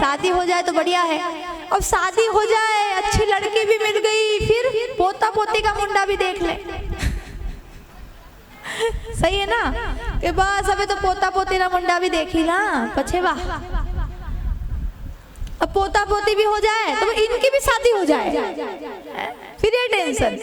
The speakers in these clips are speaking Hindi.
शादी हो जाए तो बढ़िया है। अब शादी हो जाए, अच्छी लड़की भी मिल गई, फिर पोता पोती का मुंडा भी देख ले। सही है ना कि बस अबे तो पोता पोती ना मुंडा भी देखी ना पछे वाह। अब पोता पोती भी हो जाए तो इनकी भी शादी हो जाए, फिर ये टेंशन।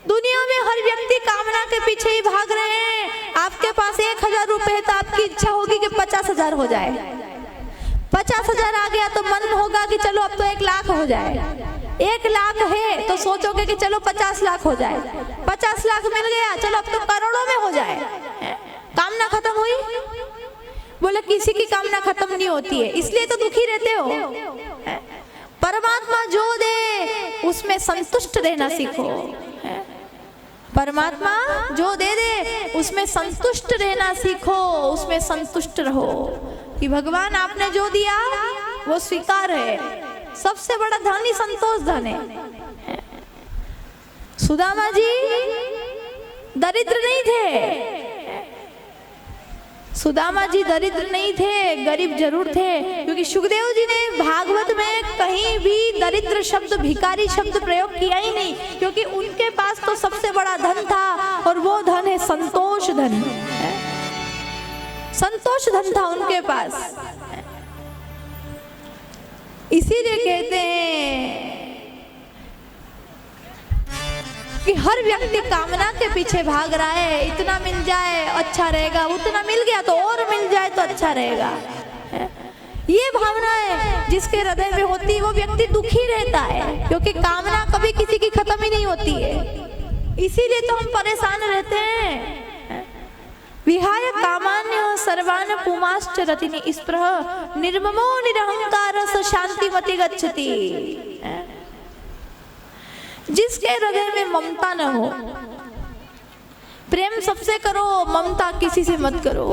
दुनिया में हर व्यक्ति कामना के पीछे ही भाग रहे हैं। आपके पास 1000 रुपए है तो आपकी इच्छा होगी कि 50,000 हो जाए। 50,000 आ गया तो मन होगा कि चलो अब तो 1 लाख हो जाए। 1 लाख है तो सोचोगे कि चलो 50 लाख हो जाए। 50 लाख मिल गया, चलो अब तो करोड़ों में हो जाए। कामना खत्म हुई? बोले किसी की कामना खत्म नहीं होती है, इसलिए तो दुखी रहते हो। परमात्मा जो दे उसमें संतुष्ट रहना सीखो। परमात्मा जो दे दे उसमें संतुष्ट रहना सीखो, उसमें संतुष्ट रहो कि भगवान आपने जो दिया वो स्वीकार है। सबसे बड़ा धन ही संतोष धन है। सुदामा जी दरिद्र नहीं थे, सुदामा जी दरिद्र नहीं थे, गरीब जरूर थे, क्योंकि सुखदेव जी ने भागवत में कहीं भी दरिद्र शब्द, भिखारी शब्द प्रयोग किया ही नहीं, क्योंकि उनके पास तो सबसे बड़ा धन था और वो धन है संतोष धन। संतोष धन था उनके पास। इसीलिए कहते हैं कि हर व्यक्ति कामना के पीछे भाग रहा है। इतना मिल जाए अच्छा रहेगा, उतना मिल गया तो और मिल जाए तो अच्छा रहेगा। ये भावना है जिसके हृदय में होती है वो व्यक्ति दुखी रहता है, क्योंकि कामना कभी किसी की खत्म ही नहीं होती है। इसीलिए तो हम परेशान रहते हैं। विहाय कामान्य सर्वान पुमाश्च रतिनि स्पृह निर्ममो निरहंकार स शांतिमति गच्छति। जिसके हृदय में ममता न हो, प्रेम सबसे करो, ममता किसी से मत करो।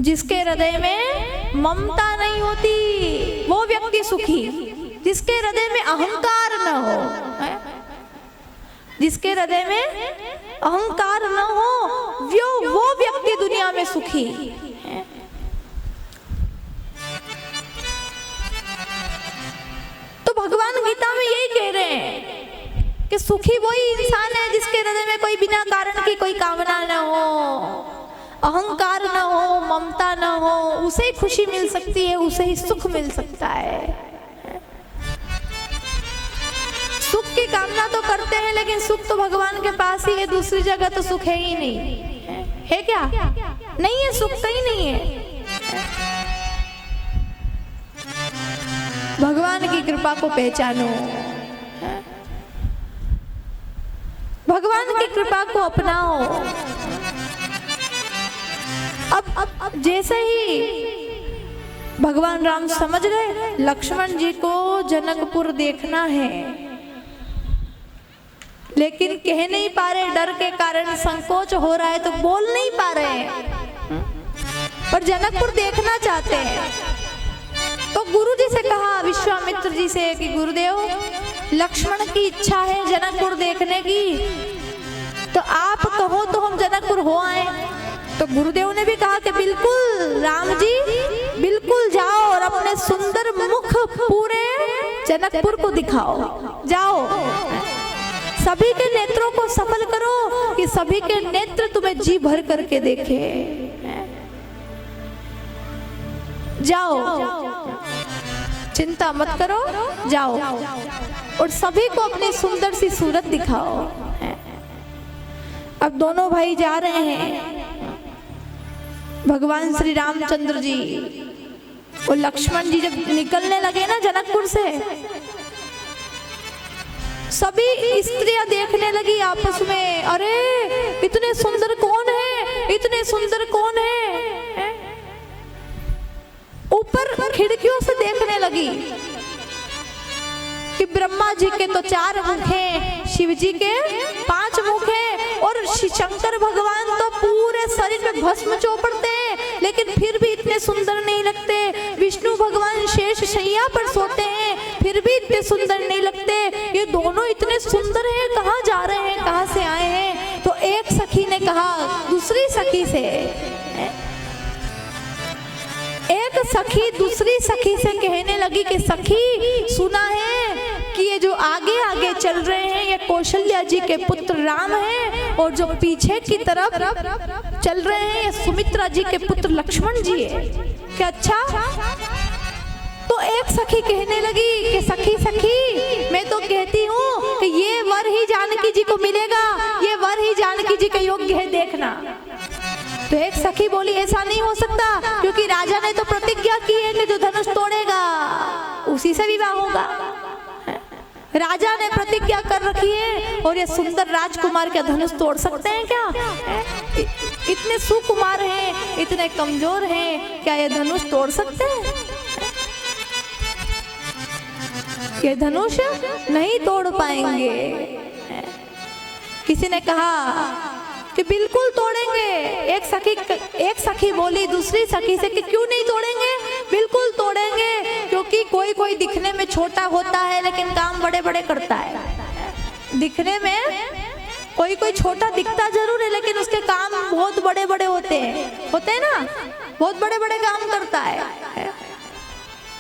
जिसके हृदय में ममता नहीं होती वो व्यक्ति सुखी। जिसके हृदय में अहंकार न हो, जिसके हृदय में अहंकार न हो वो व्यक्ति दुनिया में सुखी। तो भगवान गीता में यही कह रहे हैं कि सुखी वही इंसान है जिसके हृदय में कोई बिना कारण की कोई कामना न हो, अहंकार न हो, ममता न हो। उसे ही खुशी मिल सकती है, उसे ही सुख मिल सकता है। सुख की कामना तो करते हैं लेकिन सुख तो भगवान के पास ही है, दूसरी जगह तो सुख है ही नहीं। है क्या? नहीं है, सुख कहीं नहीं है। भगवान की कृपा को पहचानो, भगवान की कृपा को अपनाओ। अब जैसे ही भगवान राम समझ गए लक्ष्मण जी को जनकपुर देखना है, लेकिन कह नहीं पा रहे, डर के कारण संकोच हो रहा है तो बोल नहीं पा रहे, पर जनकपुर देखना चाहते हैं। तो गुरु जी से कहा, विश्वामित्र जी से, कि गुरुदेव लक्ष्मण की इच्छा है जनकपुर देखने की, तो आप कहो तो हम जनकपुर हो आए। तो गुरुदेव ने भी कहा कि बिल्कुल राम जी, बिल्कुल जाओ और अपने सुंदर मुख पूरे जनकपुर को दिखाओ। जाओ, सभी के नेत्रों को सफल करो कि सभी के नेत्र तुम्हें जी भर करके देखे। जाओ, चिंता मत करो, जाओ और सभी को अपनी सुंदर सी सूरत दिखाओ। अब दोनों भाई जा रहे हैं। भगवान श्री रामचंद्र जी और लक्ष्मण जी जब निकलने लगे ना जनकपुर से, सभी स्त्रियां देखने लगी आपस में, अरे इतने सुंदर कौन है, इतने सुंदर कौन है। ऊपर खिड़कियों से देखने लगी कि ब्रह्मा जी के तो 4 मुख हैं, शिव जी के 5 मुख हैं, और शंकर भगवान तो पूरे शरीर में भस्म चौपड़ते हैं, लेकिन फिर भी इतने सुंदर नहीं लगते। विष्णु भगवान शेष शैया पर सोते हैं, फिर भी इतने सुंदर नहीं लगते। ये दोनों इतने सुंदर हैं, कहाँ जा रहे हैं, कहाँ से आए हैं। तो एक सखी ने कहा दूसरी सखी से, एक सखी दूसरी सखी से कहने लगी कि सखी, सुना है कि ये जो आगे आगे चल रहे हैं ये कौशल्या जी के पुत्र राम हैं, और जो पीछे की तरफ चल रहे हैं ये सुमित्रा जी के पुत्र लक्ष्मण जी है। क्या अच्छा? तो एक सखी कहने लगी कि सखी सखी, मैं तो कहती हूँ कि ये वर ही जानकी जी को मिलेगा, ये वर ही जानकी जी के योग्य है, देखना। तो एक सखी बोली ऐसा नहीं हो सकता, क्योंकि राजा ने तो प्रतिज्ञा की है कि जो धनुष तोड़ेगा उसी से विवाह होगा। राजा ने प्रतिज्ञा कर रखी है, और ये सुंदर राजकुमार के धनुष तोड़ सकते हैं क्या? इतने सुकुमार हैं, इतने कमजोर हैं, क्या ये धनुष तोड़ सकते हैं? ये धनुष नहीं तोड़ पाएंगे। किसी ने कहा कि बिल्कुल तोड़ेंगे। एक सखी बोली दूसरी सखी से कि क्यों नहीं तोड़ेंगे? बिल्कुल तोड़ेंगे, क्योंकि कोई कोई दिखने में छोटा होता है लेकिन काम बड़े बड़े करता है। दिखने में कोई कोई छोटा दिखता जरूर है, लेकिन उसके काम बहुत बड़े बड़े होते हैं ना, बहुत बड़े बड़े काम करता है।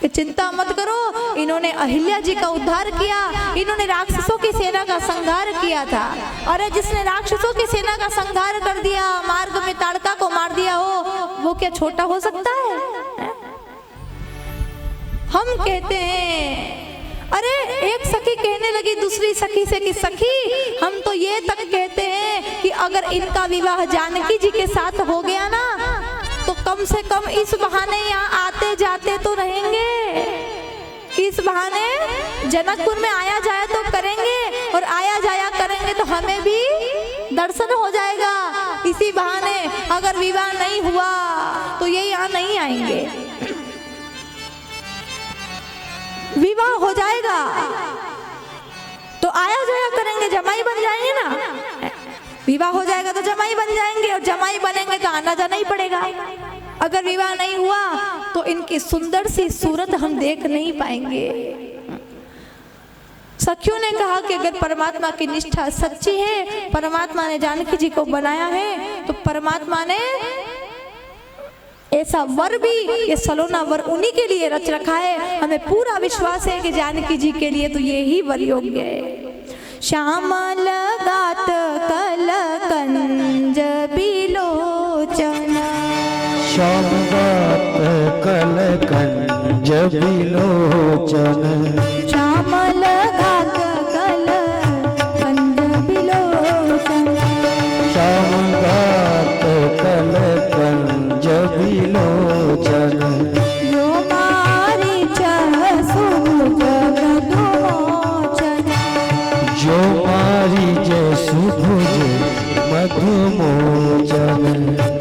चिंता मत करो, इन्होंने अहिल्या जी का उद्धार किया, इन्होंने राक्षसों की सेना का संहार किया था। अरे जिसने राक्षसों की सेना का संहार कर दिया, मार्ग में ताड़का को मार दिया हो, वो क्या छोटा हो सकता है? हम कहते हैं, अरे एक सखी कहने लगी दूसरी सखी से कि सखी, हम तो ये तक कहते हैं कि अगर इनका विवाह जानकी जी के साथ हो गया ना, तो कम से कम इस बहाने यहाँ आते जाते तो रहेंगे। इस बहाने जनकपुर में आया जाए तो करेंगे, और आया जाया करेंगे तो हमें भी दर्शन हो जाएगा। इसी बहाने अगर विवाह नहीं हुआ तो ये यहाँ नहीं आएंगे, विवाह हो जाएगा तो आया जाया करेंगे, जमाई बन जाएंगे ना। विवाह हो जाएगा तो जमाई बन जाएंगे, और जमाई बनेंगे तो आना जाना ही पड़ेगा। अगर विवाह नहीं हुआ तो इनकी सुंदर सी सूरत हम देख नहीं पाएंगे। सखियों ने कहा कि अगर परमात्मा की निष्ठा सच्ची है, परमात्मा ने जानकी जी को बनाया है, तो परमात्मा ने ऐसा वर भी, ये सलोना वर उन्हीं के लिए रच रखा है। हमें पूरा विश्वास है कि जानकी जी के लिए तो ये ही वर योग्य है। श्याम लगात कलकंज बिलोचन, श्याम लगात कलकंज बिलोचन, श्याम लगात कलकंज बिलोचन, श्याम लगात कलकंज बिलोचन, जो मारी चह सुभुज मधुमोचन, जो मारी जय सुभुज मधुमोचन,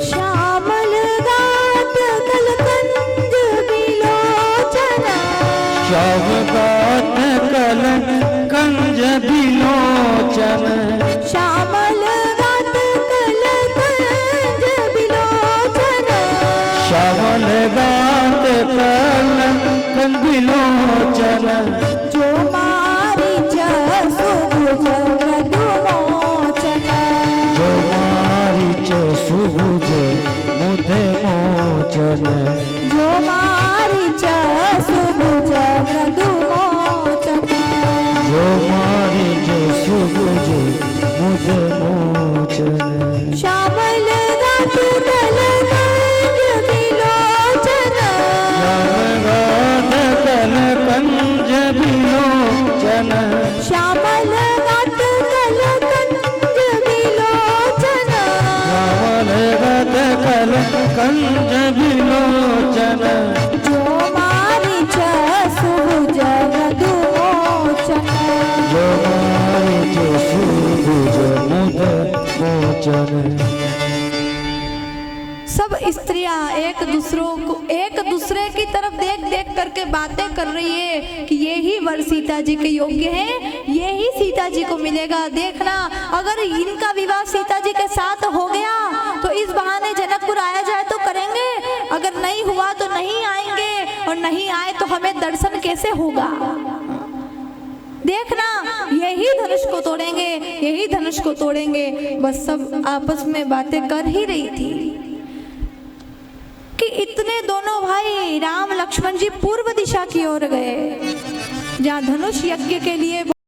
श्याम लगात कलकंज बिलोचन, श्याम लगात कलकंज बिलोचन, श्याम लगात कलकंज बिलोचन, श्याम लगात कलकंज बिलोचन, जो मारी चह सुभुज मधुमोचन, जो मारी जय सुभुज मधुमोचन, जो मारी चह सुभुज मधुमोचन, जो मारी जय सुभुज मधुमोचन, श्याम लगात कलकंज बिलोचन, श्याम लगात कलकंज बिलोचन, श्याम लगात कलकंज बिलोचन, श्याम लगात कलकंज बिलोचन, जो मारी चह सुभुज मधुमोचन, जो मारी जय सुभुज मधुमोचन। सब स्त्रियां एक दूसरे की तरफ देख देख करके बातें कर रही है कि ये ही वर सीता जी के योग्य है, ये ही सीता जी को मिलेगा। देखना, अगर इनका विवाह सीता जी के साथ हो गया तो इस बहाने जनकपुर आया जाए तो करेंगे, अगर नहीं हुआ तो नहीं आएंगे, और नहीं आए तो हमें दर्शन कैसे होगा। देखना, यही धनुष को तोड़ेंगे, यही धनुष को तोड़ेंगे। बस सब आपस में बातें कर ही रही थी। कि इतने दोनों भाई राम लक्ष्मण जी पूर्व दिशा की ओर गए, जहाँ धनुष यज्ञ के लिए